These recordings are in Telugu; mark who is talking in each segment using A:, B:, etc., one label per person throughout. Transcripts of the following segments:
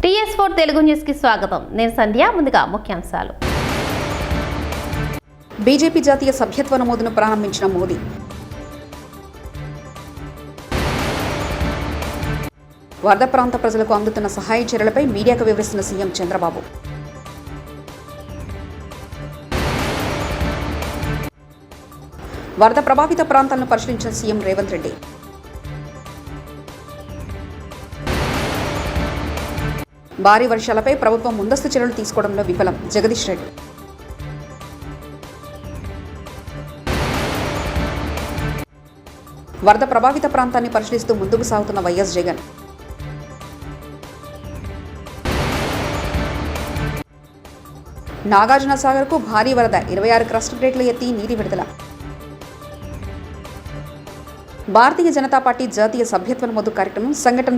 A: TS4 తెలుగు న్యూస్ కి స్వాగతం. నేను సంధ్య. ముందుగా ముఖ్యాంశాలు.
B: బీజేపీ జాతీయ సభ్యత్వ నమోదును ప్రారంభించిన మోదీ. వరద ప్రాంత ప్రజలకు అందుతున్న సహాయ చర్యలపై మీడియాకు వివరిస్తున్న సీఎం చంద్రబాబు. వరద ప్రభావిత ప్రాంతాలను పరిశీలించిన సీఎం రేవంత్ రెడ్డి. భారీ వర్షాలపై ప్రభుత్వం ముందస్తు చర్యలు తీసుకోవడంలో విఫలం జగదీష్ రెడ్డి. వరద ప్రభావిత ప్రాంతాన్ని పరిశీలిస్తూ ముందుకు సాగుతున్న వైఎస్ జగన్. నాగార్జున సాగర్కు భారీ వరద, 26 క్రస్ట్ ప్లేట్లు ఎత్తి నీటి విడుదల. భారతీయ జనతా పార్టీ జాతీయ సభ్యత్వ నమోదు కార్యక్రమం సంఘటన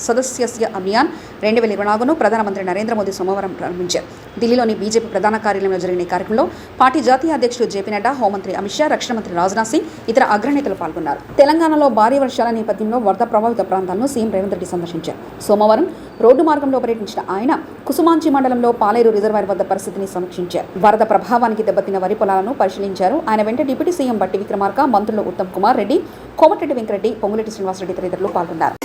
B: సదస్య అభియాన్ 2024ను ప్రధానమంత్రి నరేంద్ర మోదీ సోమవారం ప్రారంభించారు. ఢిల్లీలోని బీజేపీ ప్రధాన కార్యాలయంలో జరిగిన ఈ కార్యక్రమంలో పార్టీ జాతీయ అధ్యక్షుడు జేపీ నడ్డా, హోంమంత్రి అమిత్ షా, రక్షణ మంత్రి రాజ్నాథ్ సింగ్, ఇతర అగ్రనేతలు పాల్గొన్నారు. తెలంగాణలో భారీ వర్షాల నేపథ్యంలో వరద ప్రభావిత ప్రాంతాలను సీఎం రేవంత్ రెడ్డి సందర్శించారు. సోమవారం రోడ్డు మార్గంలో పర్యటించిన ఆయన కుసుమాంచి మండలంలో పాలేరు రిజర్వాయర్ వద్ద పరిస్థితిని సమీక్షించారు. వరద ప్రభావానికి దెబ్బతిన్న వరి పొలాలను పరిశీలించారు. ఆయన వెంట డిప్యూటీ సీఎం బట్టి విక్రమార్క, మంత్రులు ఉత్తమ్ కుమార్ రెడ్డి, కోమటిరెడ్డి వెంకరెడ్డి, పొంగులేటి శ్రీనివాసరెడ్డి తదితరులు పాల్గొన్నారు.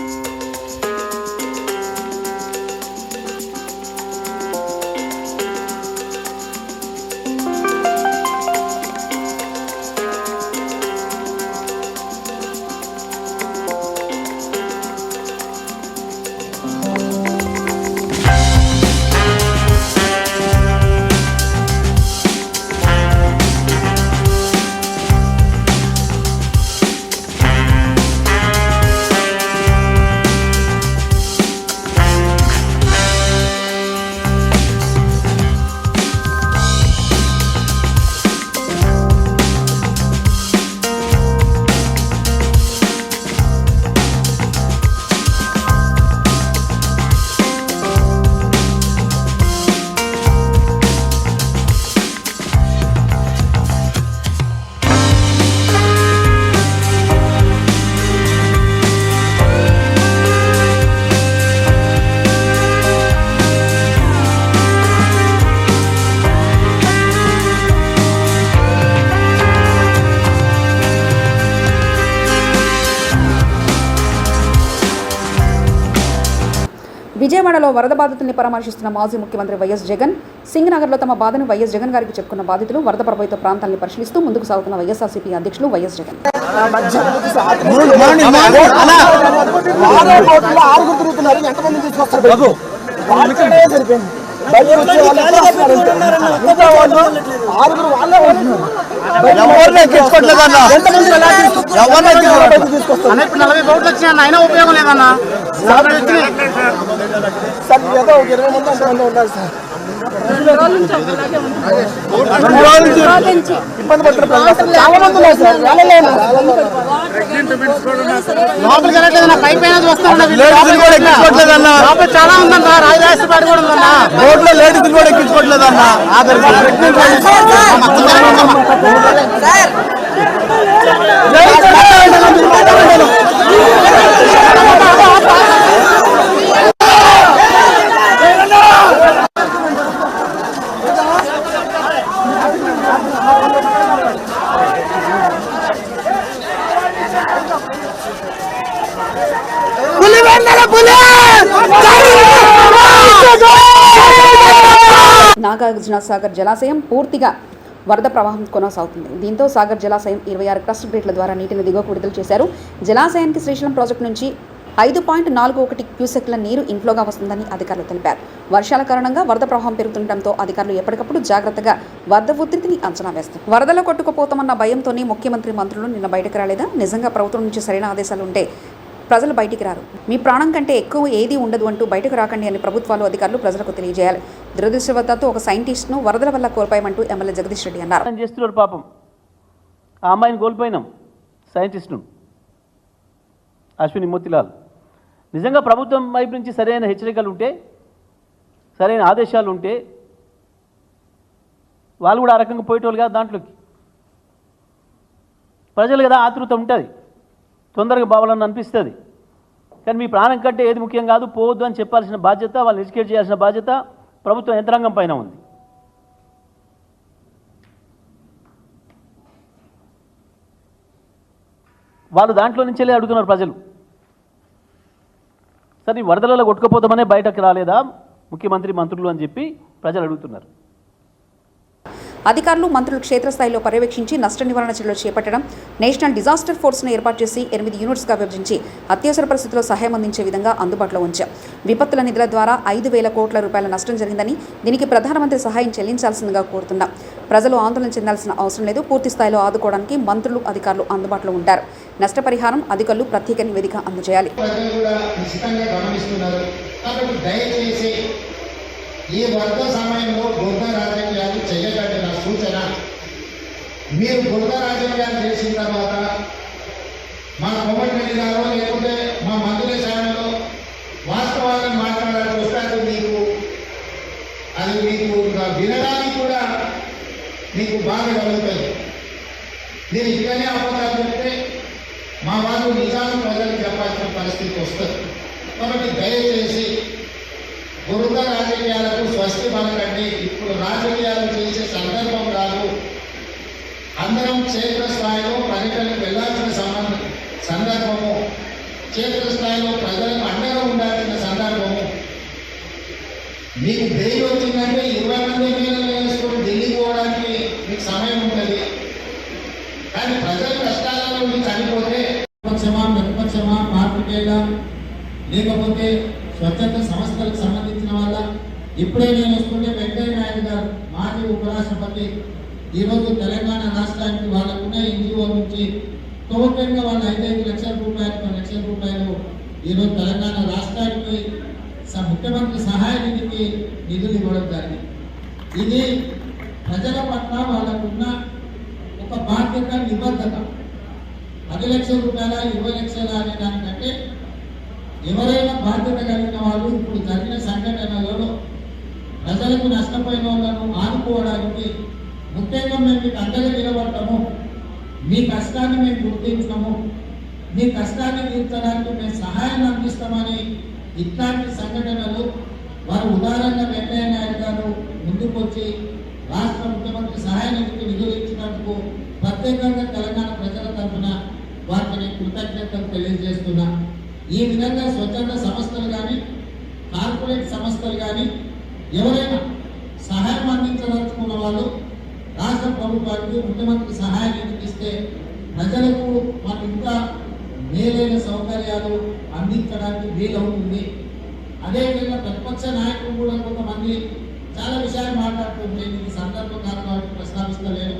B: విజయవాడలో వరద బాధితుల్ని పరామర్శిస్తున్న మాజీ ముఖ్యమంత్రి వైఎస్ జగన్. సింగనగర్లో తమ బాధను వైఎస్ జగన్ గారికి చెప్పుకున్న బాధితులు వరద ప్రభావిత ప్రాంతాలను పరిశీలిస్తూ ముందుకు సాగుతున్న వైఎస్ఆర్సీపీ అధ్యక్షులు వైఎస్ జగన్.
C: ఇబ్బంది పడుతున్నారు. చాలా ఉందన్నా, రాజరాజేశ్వరి కూడా ఉందన్నా, రోడ్లో లేడీస్ కూడా ఎక్కించుకోవట్లేదన్నా.
B: నాగార్జున సాగర్ జలాశయం పూర్తిగా వరద ప్రవాహం కొనసాగుతుంది. దీంతో సాగర్ జలాశయం 26 క్రస్ట్ ప్లేట్ల ద్వారా నీటిని దిగువకు విడుదల చేశారు. జలాశయానికి శ్రీశైలం ప్రాజెక్టు నుంచి 5.41 క్యూసెక్ల నీరు ఇన్ఫ్లోగా వస్తుందని అధికారులు తెలిపారు. వర్షాల కారణంగా వరద ప్రవాహం పెరుగుతుండటంతో అధికారులు ఎప్పటికప్పుడు జాగ్రత్తగా వరద ఉధృతిని అంచనా వేస్తారు. వరదలో కొట్టుకుపోతామన్న భయంతోనే ముఖ్యమంత్రి, మంత్రులు నిన్న బయటకు రాలేదా? నిజంగా ప్రభుత్వం నుంచి సరైన ఆదేశాలు ఉంటే ప్రజలు బయటికి రారు. మీ ప్రాణం కంటే ఎక్కువ ఏదీ ఉండదు అంటూ బయటకు రాకండి అని ప్రభుత్వాలు, అధికారులు ప్రజలకు తెలియజేయాలి. దురదృష్టవశాత్తు ఒక సైంటిస్ట్ను వరదల వల్ల కోల్పోయామంటూ ఎమ్మెల్యే జగదీష్ రెడ్డి అన్నారు.
D: చేస్తున్నారు పాపం. ఆ అమ్మాయిని కోల్పోయినాం, సైంటిస్ట్ను అశ్విని మోతిలాల్. నిజంగా ప్రభుత్వం వైపు నుంచి సరైన హెచ్చరికలు ఉంటే, సరైన ఆదేశాలు ఉంటే వాళ్ళు కూడా ఆ రకంగా పోయేటోళ్ళు కాదు. దాంట్లోకి ప్రజలు కదా ఆతృత ఉంటుంది, తొందరగా బావాలని అనిపిస్తుంది. కానీ మీ ప్రాణం కంటే ఏది ముఖ్యం కాదు, పోవద్దు అని చెప్పాల్సిన బాధ్యత, వాళ్ళని ఎడ్యుకేట్ చేయాల్సిన బాధ్యత ప్రభుత్వ యంత్రాంగం పైన ఉంది. వాళ్ళు దాంట్లో నుంచెళ్ళి అడుగుతున్నారు ప్రజలు. సరే ఈ వరదలలో కొట్టుకుపోతామనే బయటకు రాలేదా ముఖ్యమంత్రి మంత్రులు అని చెప్పి ప్రజలు అడుగుతున్నారు.
B: అధికారులు మంత్రులు క్షేత్రస్థాయిలో పర్యవేక్షించి నష్ట నివారణ చర్యలు చేపట్టడం, నేషనల్ డిజాస్టర్ ఫోర్స్ను ఏర్పాటు చేసి 8 యూనిట్స్గా విభజించి అత్యవసర పరిస్థితుల్లో సహాయం అందించే విధంగా అందుబాటులో ఉంచాం. విపత్తుల నిధుల ద్వారా 5,000 కోట్ల రూపాయల నష్టం జరిగిందని, దీనికి ప్రధానమంత్రి సహాయం చెల్లించాల్సిందిగా కోరుతున్నాం. ప్రజలు ఆందోళన చెందాల్సిన అవసరం లేదు. పూర్తి స్థాయిలో ఆదుకోవడానికి మంత్రులు, అధికారులు అందుబాటులో ఉంటారు. నష్టపరిహారం అధికారులు ప్రత్యేక నివేదిక అందజేయాలి.
E: ఈ వరద సమయంలో బురద రాజకీయాలు చేయకండి. నా సూచన, మీరు బురద రాజకీయాలు చేసిన తర్వాత మా కోమటిరెడ్డి గారు లేకపోతే మా మంత్రుల ఛానల్లో వాస్తవాలను మాట్లాడాల్సి వస్తే అది మీకు వినడానికి కూడా మీకు బాధ కలుగుతుంది. నేను ఇక్కడనే అబద్ధాలు చెప్తే మా వాళ్ళు నిజాలు ప్రజలకు చెప్పాల్సిన పరిస్థితి వస్తుంది. కాబట్టి దయచేసి బురద రాజకీయాలకు స్వస్తి పలకండి. ఇప్పుడు రాజకీయాలు చేసే సందర్భం కాదు. అందరం క్షేత్రస్థాయిలో పర్యటనకు వెళ్లాల్సిన సందర్భము, క్షేత్రస్థాయిలో ప్రజలకు అండగా ఉండాల్సిన సందర్భము. మీకు బెయిల్ వచ్చిందంటే 20 మంది మేలు వేసుకొని ఢిల్లీ పోవడానికి మీకు సమయం ఉంటుంది. కానీ ప్రజల కష్టాల నుండి చనిపోతే విపక్షమా, ప్రతిపక్షమా, పార్టీకేలా, లేకపోతే స్వచ్ఛంద సంస్థలకు సంబంధించిన వాళ్ళ, ఇప్పుడే నేను వస్తుంటే వెంకయ్య నాయుడు గారు మాజీ ఉపరాష్ట్రపతి ఈరోజు తెలంగాణ రాష్ట్రానికి వాళ్ళకున్న ఎన్జిఓ నుంచి టోటల్గా వాళ్ళు 5 లక్షల రూపాయలు, 10 లక్షల రూపాయలు ఈరోజు తెలంగాణ రాష్ట్రానికి ముఖ్యమంత్రి సహాయ నిధికి నిధులు ఇవ్వడం జరిగింది. ఇది ప్రజల పట్ల వాళ్ళకున్న ఒక బాధ్యత, నిబద్ధత. 10 లక్షల రూపాయల, 20 లక్షల అనే దానికంటే ఎవరైనా బాధ్యత కలిగిన వాళ్ళు ఇప్పుడు జరిగిన సంఘటనలలో ప్రజలకు నష్టపోయిన వాళ్ళను ఆదుకోవడానికి ముఖ్యంగా మేము మీకు అండగా నిలబడతాము. మీ కష్టాన్ని మేము గుర్తించము, మీ కష్టాన్ని తీర్చడానికి మేము సహాయాన్ని అందిస్తామని ఇట్లాంటి సంఘటనలు వారు ఉదాహరణగా వెంకయ్య నాయుడు గారు ముందుకొచ్చి రాష్ట్ర ముఖ్యమంత్రి సహాయ నిధికి నిధులు ఇచ్చినందుకు ప్రత్యేకంగా తెలంగాణ ప్రజల తరఫున వారికి కృతజ్ఞతలు తెలియజేస్తున్నా. ఈ విధంగా స్వచ్ఛంద సంస్థలు కానీ, కార్పొరేట్ సంస్థలు కానీ ఎవరైనా సహాయం అందించదలుచుకున్న వాళ్ళు రాష్ట్ర ప్రభుత్వానికి, ముఖ్యమంత్రి సహాయ నిధికి ఇస్తే ప్రజలకు మాకు ఇంకా మేలైన సౌకర్యాలు అందించడానికి వీలవుతుంది. అదేవిధంగా ప్రతిపక్ష నాయకులు కూడా కొంతమంది చాలా విషయాలు మాట్లాడుతుంటే ఈ సందర్భం కాదు కాబట్టి ప్రస్తావిస్తలేదు.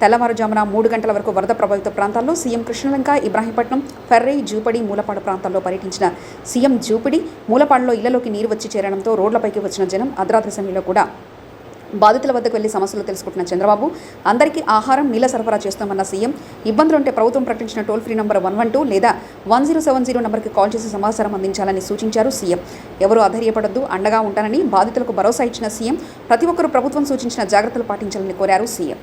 B: తెల్లవారుజామున 3 గంటల వరకు వరద ప్రభావిత ప్రాంతాల్లో సీఎం కృష్ణలంక, ఇబ్రాహీంపట్నం, ఫెర్రై, జూపడి, మూలపాడు ప్రాంతాల్లో పర్యటించిన సీఎం జూపిడి మూలపాడులో ఇళ్లలోకి నీరు వచ్చి చేరడంతో రోడ్లపైకి వచ్చిన జనం అర్ధరాత్రి సమయంలో కూడా బాధితుల వద్దకు వెళ్లి సమస్యలు తెలుసుకుంటున్న చంద్రబాబు అందరికీ ఆహారం, నీళ్ల సరఫరా చేస్తామన్న సీఎం ఇబ్బందులుంటే ప్రభుత్వం ప్రకటించిన టోల్ ఫ్రీ నంబర్ 112 లేదా 1070 నంబర్కి కాల్ చేసి సమాచారం అందించాలని సూచించారు సీఎం. ఎవరూ అధైర్యపడొద్దు, అండగా ఉంటానని బాధితులకు భరోసా ఇచ్చిన సీఎం ప్రతి ఒక్కరూ ప్రభుత్వం సూచించిన జాగ్రత్తలు పాటించాలని కోరారు సీఎం.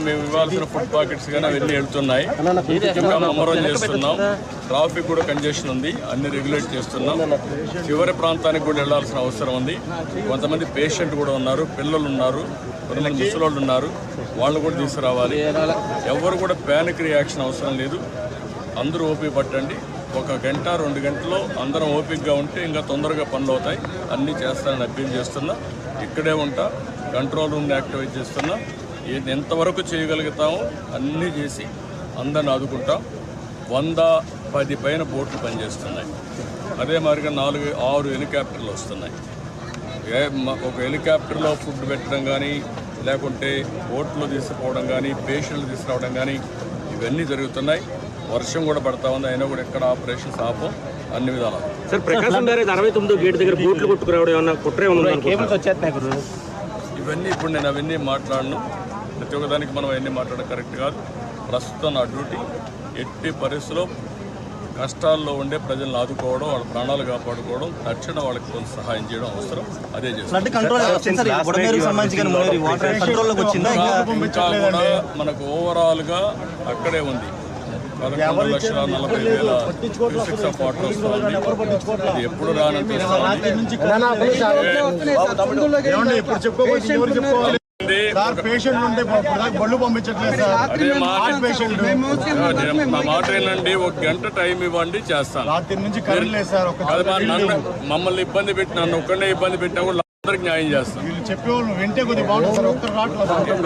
F: మేము ఇవ్వాల్సిన ఫుడ్ పాకెట్స్ కానీ అవన్నీ వెళ్తున్నాయి. ఇంకా అమరం చేస్తున్నాం. ట్రాఫిక్ కూడా కంజెషన్ ఉంది, అన్ని రెగ్యులేట్ చేస్తున్నాం. చివరి ప్రాంతానికి కూడా వెళ్లాల్సిన అవసరం ఉంది. కొంతమంది పేషెంట్ కూడా ఉన్నారు, పిల్లలు ఉన్నారు, కొంతమంది ముసలోళ్ళు ఉన్నారు, వాళ్ళు కూడా తీసుకురావాలి. ఎవరు కూడా ప్యానిక్ రియాక్షన్ అవసరం లేదు. అందరూ ఓపిక పట్టండి. 1 గంట 2 గంటల్లో అందరం ఓపికగా ఉంటే ఇంకా తొందరగా పనులు అవుతాయి. అన్నీ చేస్తానని అప్పీల్ చేస్తున్నా. ఇక్కడే ఉంటా, కంట్రోల్ రూమ్ని యాక్టివేట్ చేస్తున్నా. ఎంతవరకు చేయగలుగుతామో అన్నీ చేసి అందరిని ఆదుకుంటాం. 110 పైన బోట్లు పనిచేస్తున్నాయి. అదే మాదిరిగా 4-6 హెలికాప్టర్లు వస్తున్నాయి. ఒక హెలికాప్టర్లో ఫుడ్ పెట్టడం కానీ, లేకుంటే బోట్లో తీసుకుపోవడం కానీ, పేషెంట్లు తీసుకురావడం కానీ ఇవన్నీ జరుగుతున్నాయి. వర్షం కూడా పడతా ఉంది, అయినా కూడా ఎక్కడ ఆపరేషన్స్ ఆపం, అన్ని విధాలు.
G: సార్, ప్రకాశం బ్యారేజ్ 69 గేట్ దగ్గర బోట్లు కొట్టుకురావడం ఏమన్నా కుట్రే ఉందా?
F: ఇవన్నీ ఇప్పుడు నేను అవన్నీ మాట్లాడను. ప్రతి ఒక్కదానికి మనం అవన్నీ మాట్లాడడం కరెక్ట్ కాదు. ప్రస్తుతం నా డ్యూటీ ఎట్టి పరిస్థితుల్లో కష్టాల్లో ఉండే ప్రజలను ఆదుకోవడం, వాళ్ళ ప్రాణాలు కాపాడుకోవడం, తక్షణ వాళ్ళకి కొంత సహాయం చేయడం అవసరం. అదే చేస్తాం. ఇంకా కూడా మనకు ఓవరాల్గా అక్కడే ఉంది 11,40,000 క్యూసెక్స్ ఆఫ్ వాటర్ వస్తుంది. అది ఎప్పుడు రానంత మా మాట ఏంటండి, 1 గంట టైం ఇవ్వండి చేస్తాను. మమ్మల్ని ఇబ్బంది పెట్టి నన్ను ఒక్కడే ఇబ్బంది పెట్టినా కూడా అందరికి న్యాయం చేస్తాను.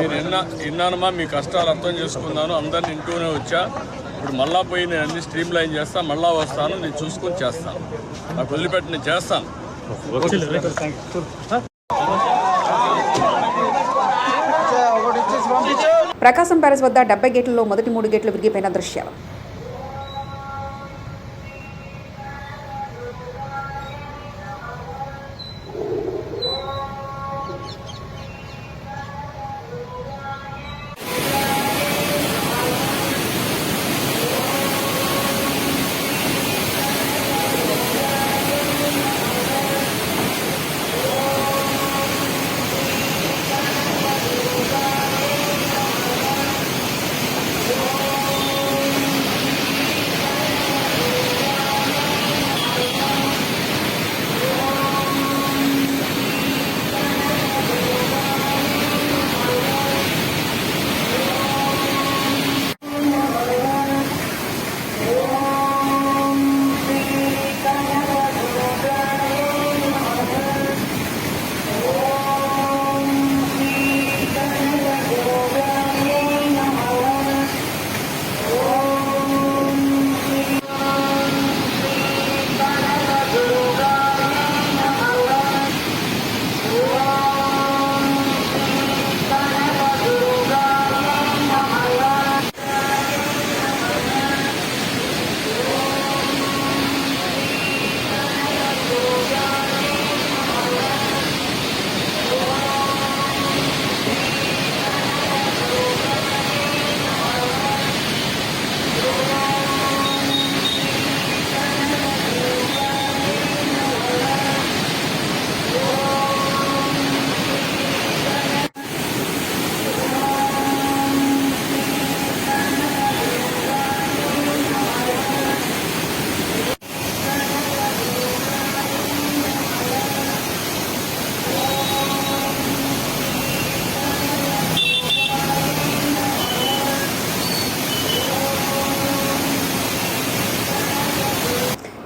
F: నేను విన్నానమ్మా, మీ కష్టాలు అర్థం చేసుకున్నాను, అందరిని ఇంటూనే వచ్చా. ఇప్పుడు మళ్ళా పోయి నేను అన్ని స్ట్రీమ్ లైన్ చేస్తాను, మళ్ళా వస్తాను, నేను చూసుకొని చేస్తాను. నాకు వదిలిపెట్టి నేను చేస్తాను.
B: ప్రకాశం ప్యాలెస్ వద్ద 70 గేట్లలో మొదటి 3 గేట్లు విరిగిపోయిన దృశ్యాలు.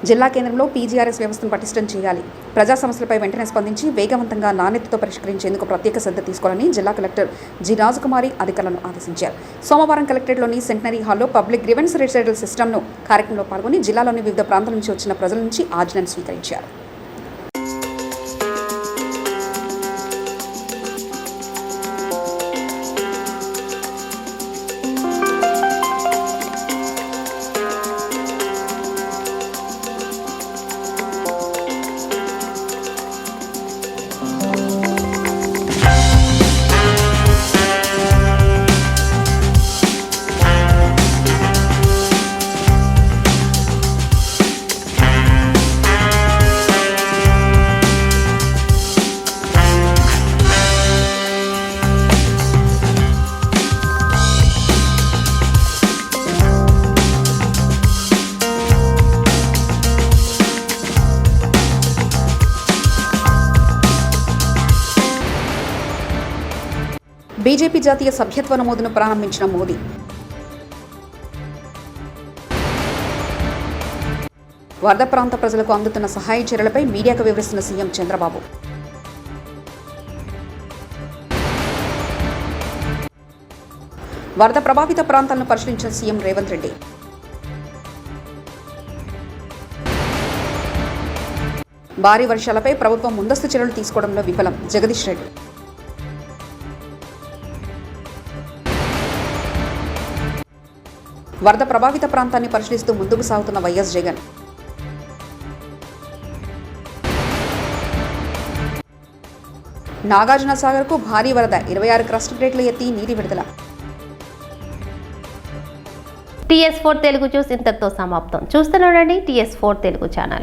B: జిల్లా కేంద్రంలో పీజీఆర్ఎస్ వ్యవస్థను పటిష్టం చేయాలి. ప్రజా సమస్యలపై వెంటనే స్పందించి వేగవంతంగా నాణ్యతతో పరిష్కరించేందుకు ప్రత్యేక శ్రద్ధ తీసుకోవాలని జిల్లా కలెక్టర్ జి రాజకుమారి అధికారులను ఆదేశించారు. సోమవారం కలెక్టరేట్లోని సెంటనరీ హాల్లో పబ్లిక్ గ్రీవెన్స్ రిసైడల్ సిస్టమ్ను కార్యక్రమంలో పాల్గొని జిల్లాలోని వివిధ ప్రాంతాల నుంచి వచ్చిన ప్రజల నుంచి ఆర్డినెన్స్ స్వీకరించారు. బీజేపీ జాతీయ సభ్యత్వ నమోదును ప్రారంభించిన మోదీ. వరద ప్రాంత ప్రజలకు అందుతున్న సహాయ చర్యలపై మీడియాకు వివరిస్తున్న సీఎం చంద్రబాబు. వరద ప్రభావిత ప్రాంతాలను పరిశీలించిన సీఎం రేవంత్ రెడ్డి. భారీ వర్షాలపై ప్రభుత్వం ముందస్తు చర్యలు తీసుకోవడంలో విఫలం జగదీష్ రెడ్డి. వరద ప్రభావిత ప్రాంతాన్ని పరిశీలిస్తూ ముందుకు సాగుతున్న వైఎస్ జగన్. నాగార్జున సాగర్కు భారీ వరద, 26 క్రస్ట్ ప్లేట్లు ఎత్తి నీటి విడుదల.
A: TS4 తెలుగు న్యూస్ ఇంతటితో సమాప్తం. చూస్తూనే ఉండండి TS4 తెలుగు ఛానల్.